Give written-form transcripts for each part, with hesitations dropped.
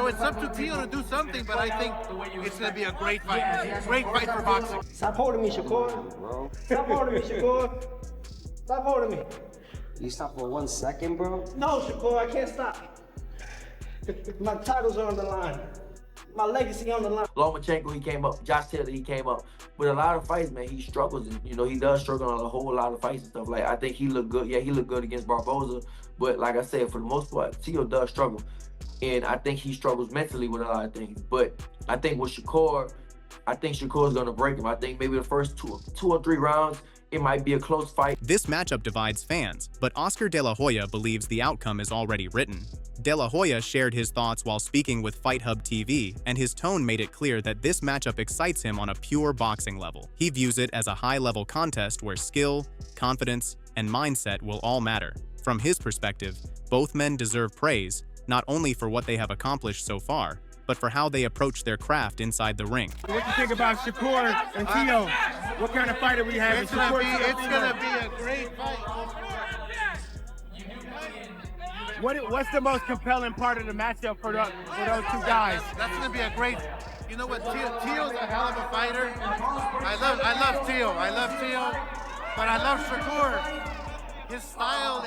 So it's up to Teo to do something, but I think it's going to be a great fight. Great fight for boxing. Stop holding me, Shakur. Stop holding me, Shakur. Stop holding me. You stop for 1 second, bro? No, Shakur, I can't stop. My titles are on the line. My legacy on the line. Lomachenko, he came up. Josh Taylor, he came up. With a lot of fights, man, he struggles. And, he does struggle on a whole lot of fights and stuff. Like, I think he looked good. Yeah, he looked good against Barboza. But like I said, for the most part, Teo does struggle. And I think he struggles mentally with a lot of things. But I think with Shakur, I think Shakur's going to break him. I think maybe the first two or three rounds, it might be a close fight. This matchup divides fans, but Oscar De La Hoya believes the outcome is already written. De La Hoya shared his thoughts while speaking with Fight Hub TV, and his tone made it clear that this matchup excites him on a pure boxing level. He views it as a high-level contest where skill, confidence, and mindset will all matter. From his perspective, both men deserve praise, not only for what they have accomplished so far, but for how they approach their craft inside the ring. What do you think about Shakur and Teo? What kind of fight are we having? It's gonna be a great fight. What's the most compelling part of the matchup for those two guys? That's gonna be a great. You know what? Teo's a hell of a fighter. I love Teo. But I love Shakur. His style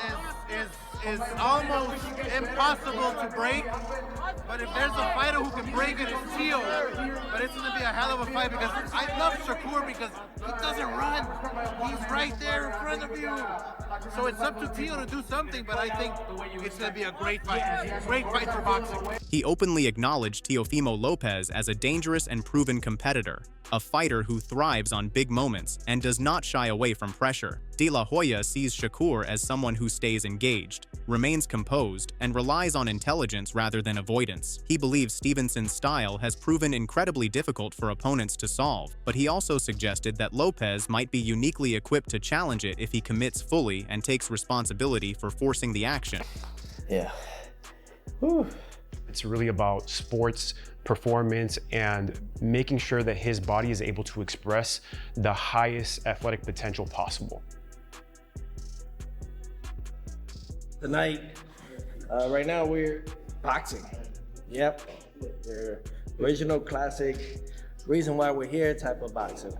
is almost impossible to break. But if there's a fighter who can break it, it's Teo. But it's going to be a hell of a fight because I love Shakur because he doesn't run. He's right there in front of you. So it's up to Teo to do something, but I think it's going to be a great fight. Great fight for boxing. He openly acknowledged Teofimo Lopez as a dangerous and proven competitor, a fighter who thrives on big moments and does not shy away from pressure. De La Hoya sees Shakur as someone who stays engaged, remains composed, and relies on intelligence rather than avoidance. He believes Stevenson's style has proven incredibly difficult for opponents to solve, but he also suggested that Lopez might be uniquely equipped to challenge it if he commits fully and takes responsibility for forcing the action. Yeah. Whew. It's really about sports performance and making sure that his body is able to express the highest athletic potential possible. Tonight, right now we're boxing. Yep, we're original classic, reason why we're here type of boxing.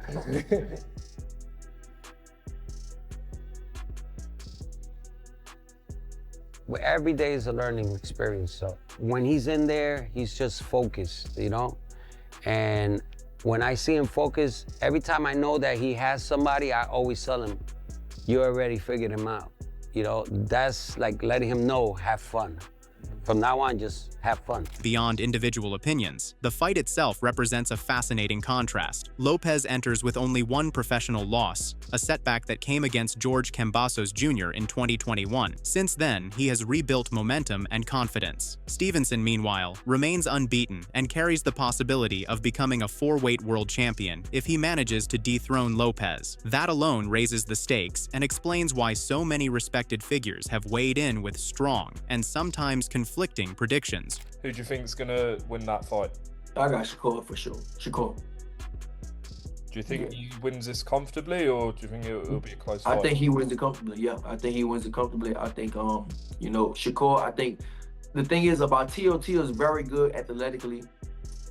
Well, every day is a learning experience. So when he's in there, he's just focused, And when I see him focus, every time I know that he has somebody, I always tell him, you already figured him out. That's like letting him know, have fun. From now on, just have fun. Beyond individual opinions, the fight itself represents a fascinating contrast. Lopez enters with only one professional loss, a setback that came against George Kambosos Jr. in 2021. Since then, he has rebuilt momentum and confidence. Stevenson, meanwhile, remains unbeaten and carries the possibility of becoming a four-weight world champion if he manages to dethrone Lopez. That alone raises the stakes and explains why so many respected figures have weighed in with strong and sometimes conflicting predictions. Who do you think is going to win that fight? I got Shakur for sure. Shakur. Do you think he wins this comfortably, or do you think it'll be a close fight? I think he wins it comfortably, yeah. I think he wins it comfortably. I think, Shakur, I think the thing is about Teo is very good athletically,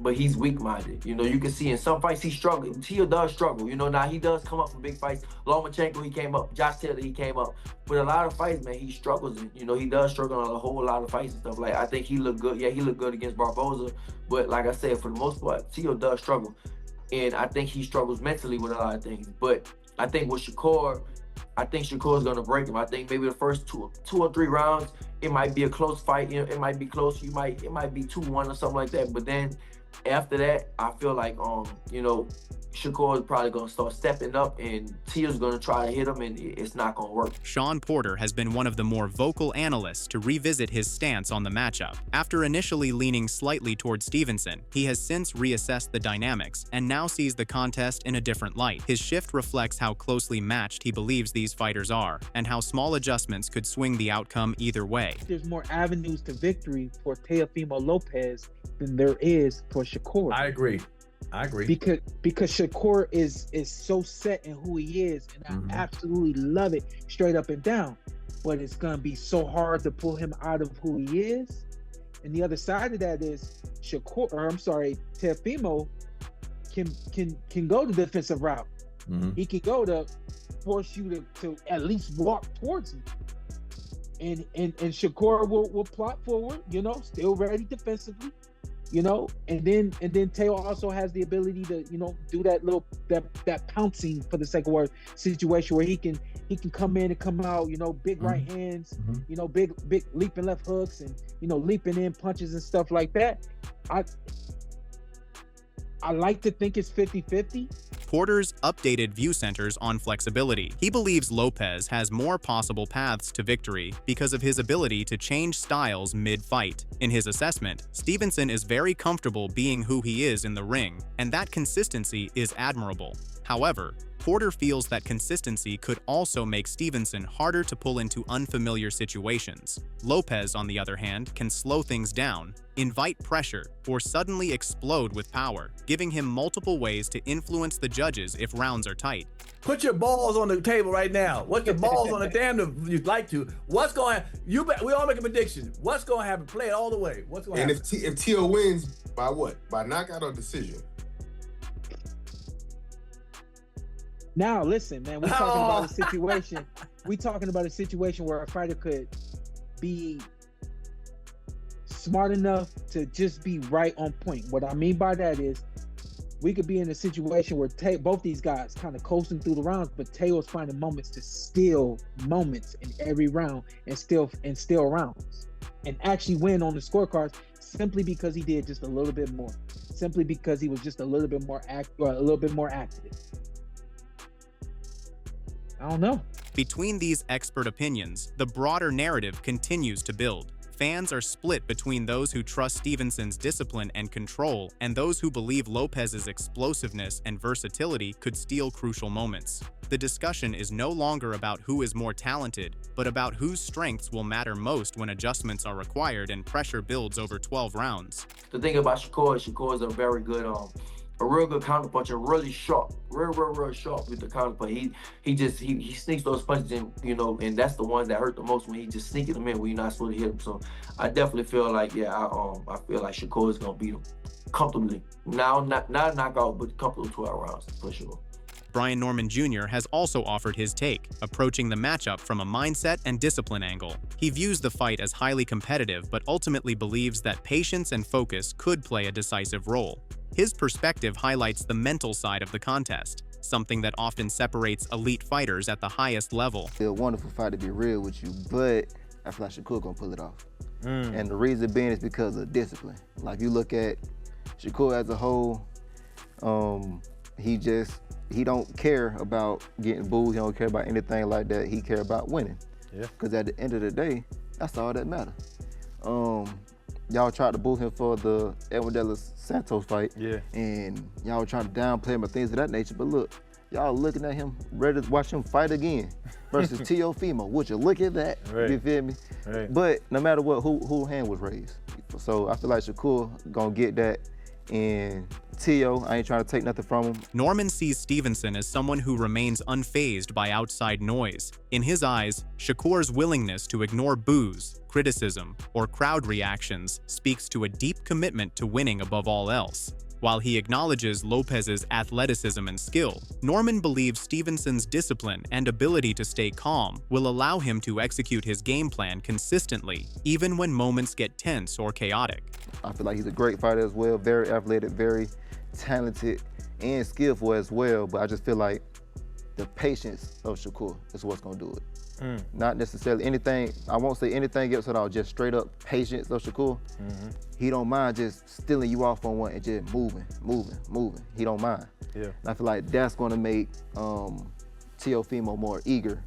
but he's weak-minded. You can see in some fights he struggles. Teo does struggle. Now he does come up for big fights. Lomachenko, he came up. Josh Taylor, he came up. With a lot of fights, man, he struggles. And, he does struggle on a whole lot of fights and stuff. Like, I think he looked good. Yeah, he looked good against Barboza. But like I said, for the most part, Teo does struggle. And I think he struggles mentally with a lot of things. But I think with Shakur, I think Shakur's going to break him. I think maybe the first two or three rounds, it might be a close fight. It might be close. It might be 2-1 or something like that. But then after that, I feel like, Shakur is probably going to start stepping up and Teo's going to try to hit him and it's not going to work. Sean Porter has been one of the more vocal analysts to revisit his stance on the matchup. After initially leaning slightly toward Stevenson, he has since reassessed the dynamics and now sees the contest in a different light. His shift reflects how closely matched he believes these fighters are and how small adjustments could swing the outcome either way. There's more avenues to victory for Teofimo Lopez than there is for Shakur. I agree. Because Shakur is so set in who he is, and I absolutely love it straight up and down. But it's gonna be so hard to pull him out of who he is. And the other side of that is Teofimo can go the defensive route. He can go to force you to at least walk towards him. And Shakur will plot forward, still ready defensively, and then Teo also has the ability to, do that pouncing, for the sake of word, situation where he can come in and come out, big right hands, big leaping left hooks, and leaping in punches and stuff like that. I like to think it's 50-50. Porter's updated view centers on flexibility. He believes Lopez has more possible paths to victory because of his ability to change styles mid-fight. In his assessment, Stevenson is very comfortable being who he is in the ring, and that consistency is admirable. However, Porter feels that consistency could also make Stevenson harder to pull into unfamiliar situations. Lopez, on the other hand, can slow things down, invite pressure, or suddenly explode with power, giving him multiple ways to influence the judges if rounds are tight. Put your balls on the table right now. What's your balls on the table if you'd like to? What's going to we all make a prediction. What's going to happen? Play it all the way. What's going to happen? And if Teo wins, by what? By knockout or decision? Now, listen, man, we're talking about a situation. We're talking about a situation where a fighter could be smart enough to just be right on point. What I mean by that is we could be in a situation where both these guys kind of coasting through the rounds, but Teo's finding moments to steal moments in every round and steal rounds and actually win on the scorecards simply because he did just a little bit more, simply because he was just a little bit more active. I don't know. Between these expert opinions, the broader narrative continues to build. Fans are split between those who trust Stevenson's discipline and control and those who believe Lopez's explosiveness and versatility could steal crucial moments. The discussion is no longer about who is more talented, but about whose strengths will matter most when adjustments are required and pressure builds over 12 rounds. The thing about Shakur is a very good a real good counterpuncher, really sharp, real sharp with the counterpunch. He sneaks those punches in, and that's the ones that hurt the most when he just sneaking them in when you're not supposed to hit them. So I definitely feel like, I feel like Shakur is gonna beat him comfortably. Not knockout, but comfortable 12 rounds for sure. Brian Norman Jr. has also offered his take, approaching the matchup from a mindset and discipline angle. He views the fight as highly competitive, but ultimately believes that patience and focus could play a decisive role. His perspective highlights the mental side of the contest, something that often separates elite fighters at the highest level. It's a wonderful fight, to be real with you, but I feel like Shakur gonna pull it off. And the reason being is because of discipline. Like, you look at Shakur as a whole, he don't care about getting booed. He don't care about anything like that. He care about winning. Yeah. Because at the end of the day, that's all that matters. Y'all tried to boo him for the Edwin De Los Santos fight. Yeah. And y'all tried to downplay him and things of that nature. But look, y'all looking at him, ready to watch him fight again versus Teofimo. Would you look at that? Right. You feel me? Right. But no matter what, who hand was raised. So I feel like Shakur gonna get that. And Teo, I ain't trying to take nothing from him. Norman sees Stevenson as someone who remains unfazed by outside noise. In his eyes, Shakur's willingness to ignore boos, criticism, or crowd reactions speaks to a deep commitment to winning above all else. While he acknowledges Lopez's athleticism and skill, Norman believes Stevenson's discipline and ability to stay calm will allow him to execute his game plan consistently, even when moments get tense or chaotic. I feel like he's a great fighter as well, very athletic, very talented, and skillful as well, but I just feel like the patience of Shakur is what's gonna do it. Not necessarily anything, I won't say anything else at all, just straight up patience of Shakur. He don't mind just stealing you off on one and just moving. He don't mind. Yeah. And I feel like that's gonna make Teofimo more eager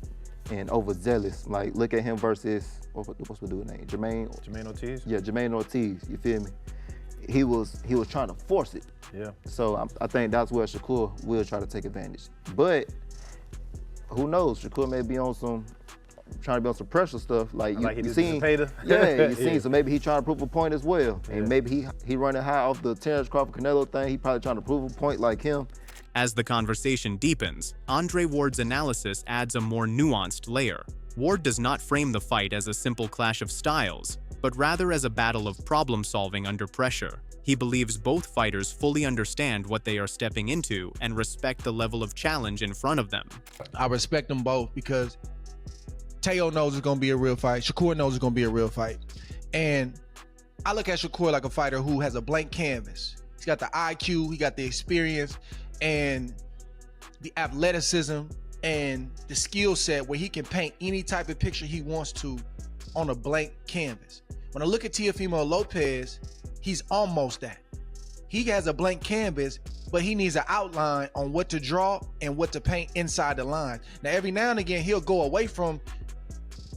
and overzealous. Like, look at him versus, what's the dude's name? Jermaine Ortiz? Yeah, Jermaine Ortiz, you feel me? He was trying to force it. Yeah. So I think that's where Shakur will try to take advantage. But who knows? Shakur may be on trying to be on some pressure stuff. Like you seen, you seen. So maybe he's trying to prove a point as well. Yeah. And maybe he running high off the Terrence Crawford Canelo thing. He probably trying to prove a point like him. As the conversation deepens, Andre Ward's analysis adds a more nuanced layer. Ward does not frame the fight as a simple clash of styles. but rather as a battle of problem solving under pressure. He believes both fighters fully understand what they are stepping into and respect the level of challenge in front of them. I respect them both because Teo knows it's going to be a real fight. Shakur knows it's going to be a real fight. And I look at Shakur like a fighter who has a blank canvas. He's got the IQ, he got the experience, and the athleticism and the skill set where he can paint any type of picture he wants to on a blank canvas. When I look at Teofimo Lopez, he's almost that. He has a blank canvas, but he needs an outline on what to draw and what to paint inside the line. Now, every now and again, he'll go away from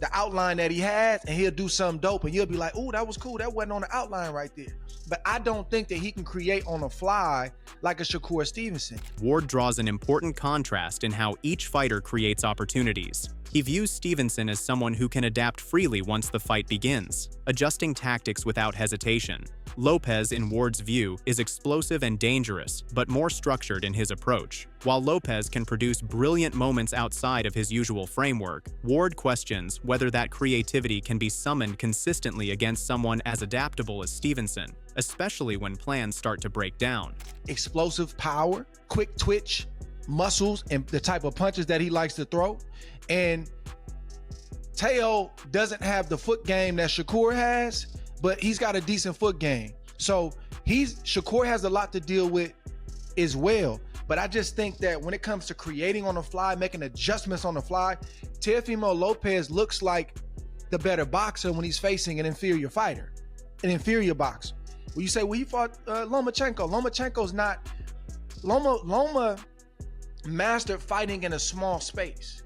the outline that he has and he'll do something dope and you'll be like, oh, that was cool. That wasn't on the outline right there. But I don't think that he can create on the fly like a Shakur Stevenson. Ward draws an important contrast in how each fighter creates opportunities. He views Stevenson as someone who can adapt freely once the fight begins, adjusting tactics without hesitation. Lopez, in Ward's view, is explosive and dangerous, but more structured in his approach. While Lopez can produce brilliant moments outside of his usual framework, Ward questions whether that creativity can be summoned consistently against someone as adaptable as Stevenson, especially when plans start to break down. Explosive power, quick twitch, muscles, and the type of punches that he likes to throw. And Teo doesn't have the foot game that Shakur has, but he's got a decent foot game. So Shakur has a lot to deal with as well. But I just think that when it comes to creating on the fly, making adjustments on the fly, Teofimo Lopez looks like the better boxer when he's facing an inferior fighter, an inferior boxer. When you say, well, he fought Lomachenko. Lomachenko's not, Loma mastered fighting in a small space.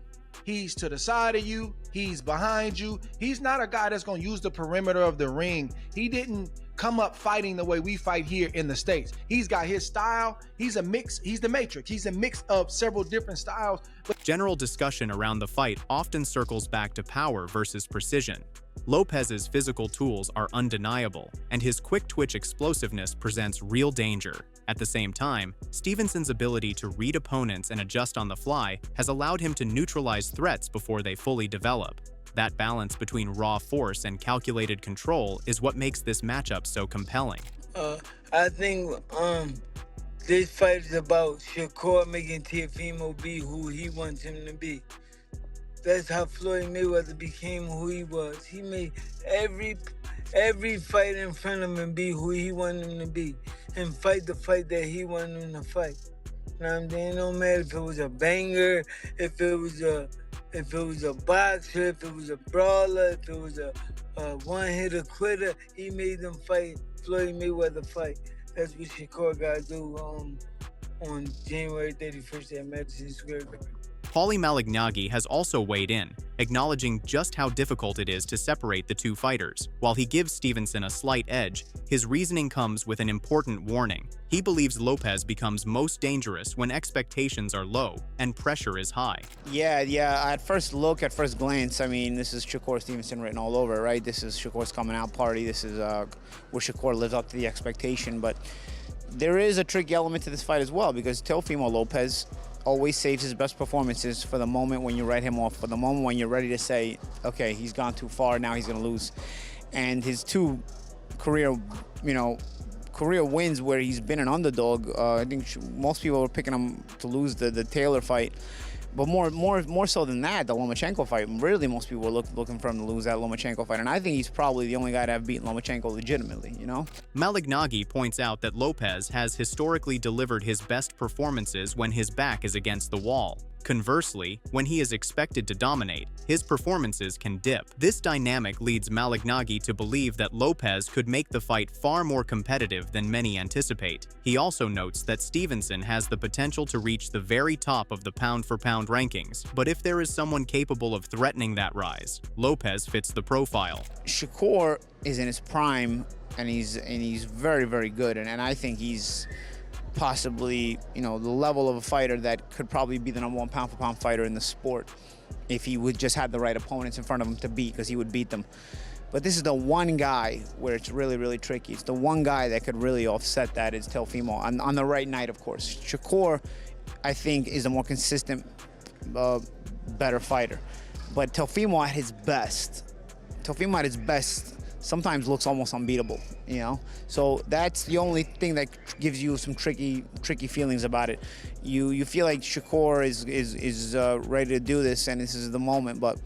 He's to the side of you, he's behind you. He's not a guy that's gonna use the perimeter of the ring. He didn't come up fighting the way we fight here in the States. He's got his style, he's a mix, he's the Matrix. He's a mix of several different styles. General discussion around the fight often circles back to power versus precision. Lopez's physical tools are undeniable, and his quick-twitch explosiveness presents real danger. At the same time, Stevenson's ability to read opponents and adjust on the fly has allowed him to neutralize threats before they fully develop. That balance between raw force and calculated control is what makes this matchup so compelling. I think this fight is about Shakur making Teofimo be who he wants him to be. That's how Floyd Mayweather became who he was. He made every fight in front of him be who he wanted him to be and fight the fight that he wanted him to fight. You know what I'm saying? No matter if it was a banger, if it was a boxer, if it was a brawler, if it was a one-hitter quitter, he made them fight Floyd Mayweather fight. That's what Shakur got to do on January 31st at Madison Square Garden. Paulie Malignaggi has also weighed in, acknowledging just how difficult it is to separate the two fighters. While he gives Stevenson a slight edge, his reasoning comes with an important warning. He believes Lopez becomes most dangerous when expectations are low and pressure is high. Yeah, at first glance, I mean, this is Shakur Stevenson written all over, right? This is Shakur's coming out party. This is where Shakur lives up to the expectation. But there is a tricky element to this fight as well, because Teofimo Lopez always saves his best performances for the moment when you write him off, for the moment when you're ready to say, okay, he's gone too far, now he's going to lose. And his two career wins where he's been an underdog, I think most people were picking him to lose the Taylor fight. But more so than that, the Lomachenko fight, really most people were looking for him to lose that Lomachenko fight. And I think he's probably the only guy to have beaten Lomachenko legitimately, you know? Malignaggi points out that Lopez has historically delivered his best performances when his back is against the wall. Conversely, when he is expected to dominate, his performances can dip. This dynamic leads Malignaggi to believe that Lopez could make the fight far more competitive than many anticipate. He also notes that Stevenson has the potential to reach the very top of the pound-for-pound rankings, but if there is someone capable of threatening that rise, Lopez fits the profile. Shakur is in his prime, and he's very, very good, and I think he's possibly, the level of a fighter that could probably be the #1 pound-for-pound fighter in the sport if he would just have the right opponents in front of him to beat, because he would beat them. But this is the one guy where it's really, really tricky. It's the one guy that could really offset that is Teofimo, on the right night, of course. Shakur, I think, is a more consistent, better fighter. But Teofimo at his best sometimes looks almost unbeatable, you know? So that's the only thing that gives you some tricky feelings about it. You feel like Shakur is ready to do this and this is the moment, but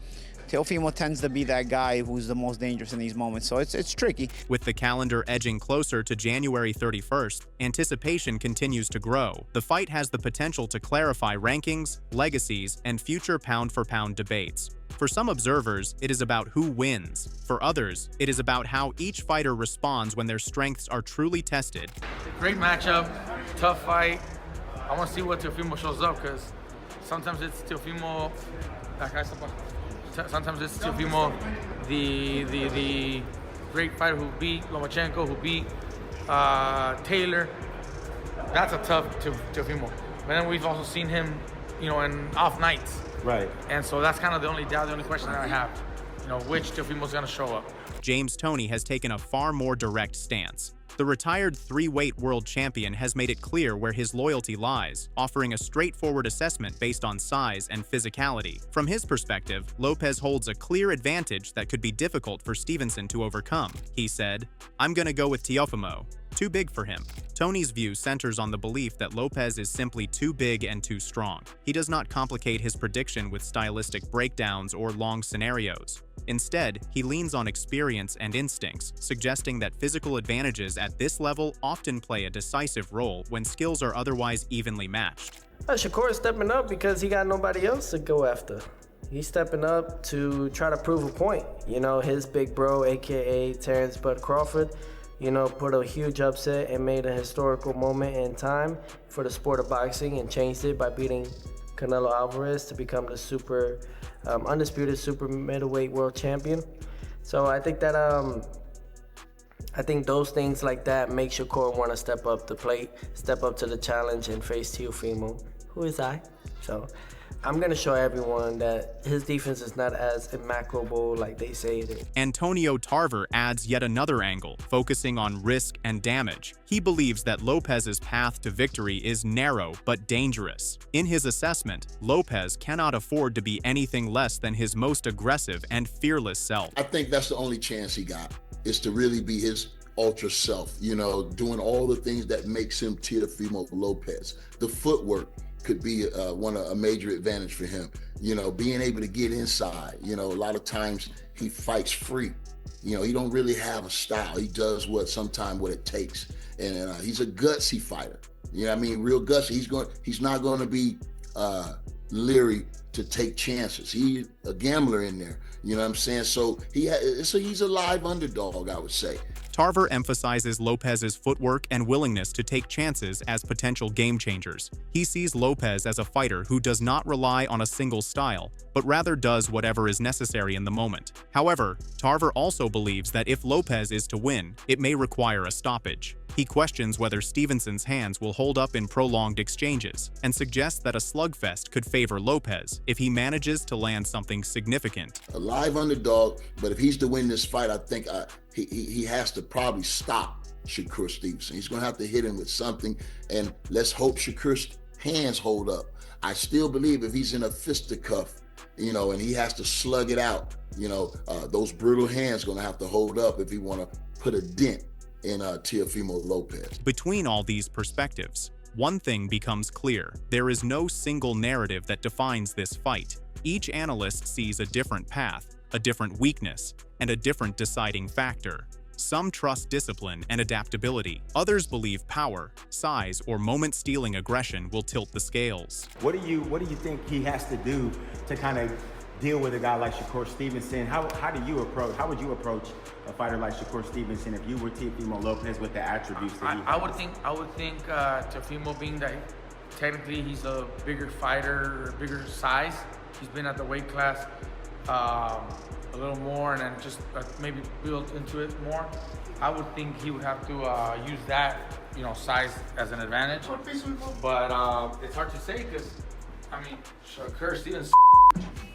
Teofimo tends to be that guy who's the most dangerous in these moments, so it's tricky. With the calendar edging closer to January 31st, anticipation continues to grow. The fight has the potential to clarify rankings, legacies, and future pound-for-pound debates. For some observers, it is about who wins. For others, it is about how each fighter responds when their strengths are truly tested. Great matchup, tough fight. I want to see what Teofimo shows up, because sometimes it's Teofimo, the great fighter who beat Lomachenko, who beat Taylor. That's a tough Teofimo. But then we've also seen him, you know, in off nights. Right. And so that's kind of the only doubt, the only question that I have, you know, which Teofimo's going to show up. James Toney has taken a far more direct stance. The retired 3-weight world champion has made it clear where his loyalty lies, offering a straightforward assessment based on size and physicality. From his perspective, Lopez holds a clear advantage that could be difficult for Stevenson to overcome. He said, "I'm gonna go with Teofimo. Too big for him." Tony's view centers on the belief that Lopez is simply too big and too strong. He does not complicate his prediction with stylistic breakdowns or long scenarios. Instead, he leans on experience and instincts, suggesting that physical advantages at this level often play a decisive role when skills are otherwise evenly matched. Shakur is stepping up because he got nobody else to go after. He's stepping up to try to prove a point. You know, his big bro, aka Terrence Bud Crawford, you know, put a huge upset and made a historical moment in time for the sport of boxing and changed it by beating Canelo Alvarez to become the undisputed super middleweight world champion. So I think that I think those things like that make Shakur want to step up the plate, step up to the challenge and face Teofimo, who is I. So I'm going to show everyone that his defense is not as immaculable like they say it is. Antonio Tarver adds yet another angle, focusing on risk and damage. He believes that Lopez's path to victory is narrow but dangerous. In his assessment, Lopez cannot afford to be anything less than his most aggressive and fearless self. I think that's the only chance he got, is to really be his ultra self, you know, doing all the things that makes him Teofimo Lopez. The footwork could be a major advantage for him. You know, being able to get inside. You know, a lot of times he fights free. You know, he don't really have a style. He does what it takes. And he's a gutsy fighter. You know what I mean? Real gutsy. He's not going to be leery to take chances. He's a gambler in there. You know what I'm saying? So he's a live underdog, I would say. Tarver emphasizes Lopez's footwork and willingness to take chances as potential game changers. He sees Lopez as a fighter who does not rely on a single style, but rather does whatever is necessary in the moment. However, Tarver also believes that if Lopez is to win, it may require a stoppage. He questions whether Stevenson's hands will hold up in prolonged exchanges, and suggests that a slugfest could favor Lopez if he manages to land something significant. A live underdog, but if he's to win this fight, I think he has to probably stop Shakur Stevenson. He's going to have to hit him with something, and let's hope Shakur's hands hold up. I still believe if he's in a fisticuff, you know, and he has to slug it out, you know, those brutal hands going to have to hold up if he want to put a dent in Teofimo Lopez. Between all these perspectives, one thing becomes clear. There is no single narrative that defines this fight. Each analyst sees a different path, a different weakness, and a different deciding factor. Some trust discipline and adaptability. Others believe power, size, or moment-stealing aggression will tilt the scales. What do you think he has to do to kind of deal with a guy like Shakur Stevenson? How would you approach a fighter like Shakur Stevenson if you were Teofimo Lopez with the attributes that he has? I would think Teofimo, being that technically he's a bigger fighter, bigger size, he's been at the weight class a little more, and then just maybe build into it more. I would think he would have to use that, you know, size as an advantage. But it's hard to say because, I mean, Shakur Stevenson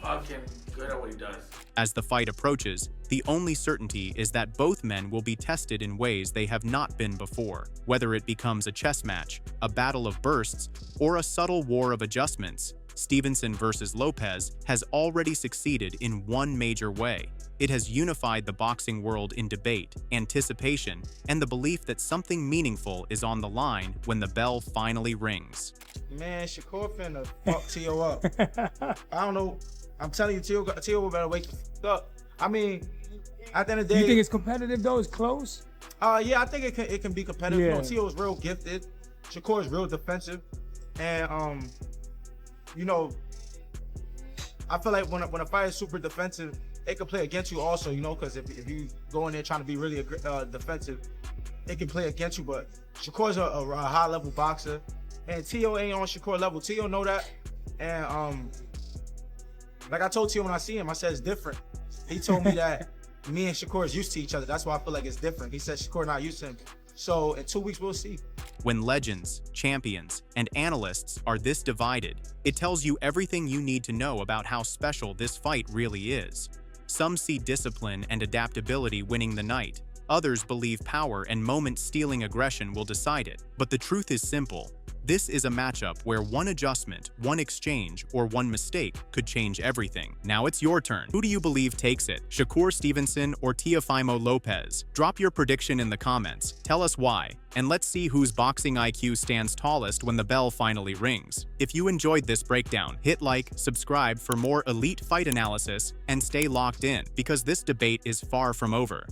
fucking good at what he does. As the fight approaches, the only certainty is that both men will be tested in ways they have not been before. Whether it becomes a chess match, a battle of bursts, or a subtle war of adjustments, Stevenson versus Lopez has already succeeded in one major way. It has unified the boxing world in debate, anticipation, and the belief that something meaningful is on the line when the bell finally rings. Man, Shakur finna fuck Tio up. I don't know. I'm telling you, Tio better wake the fuck up. I mean, at the end of the day, You think it's competitive though? It's close. Yeah, I think it can be competitive. Yeah. You know, Tio is real gifted. Shakur is real defensive, and you know, I feel like when a fight is super defensive, it can play against you also. You know, because if you go in there trying to be really defensive, it can play against you. But Shakur's a high level boxer, and Tio ain't on Shakur level. Tio know that, and like I told Tio when I see him, I said it's different. He told me that me and Shakur is used to each other. That's why I feel like it's different. He said Shakur not used to him. So in 2 weeks, we'll see. When legends, champions, and analysts are this divided, it tells you everything you need to know about how special this fight really is. Some see discipline and adaptability winning the night. Others believe power and moment-stealing aggression will decide it. But the truth is simple. This is a matchup where one adjustment, one exchange, or one mistake could change everything. Now it's your turn. Who do you believe takes it? Shakur Stevenson or Teofimo Lopez? Drop your prediction in the comments. Tell us why. And let's see whose boxing IQ stands tallest when the bell finally rings. If you enjoyed this breakdown, hit like, subscribe for more elite fight analysis, and stay locked in, because this debate is far from over.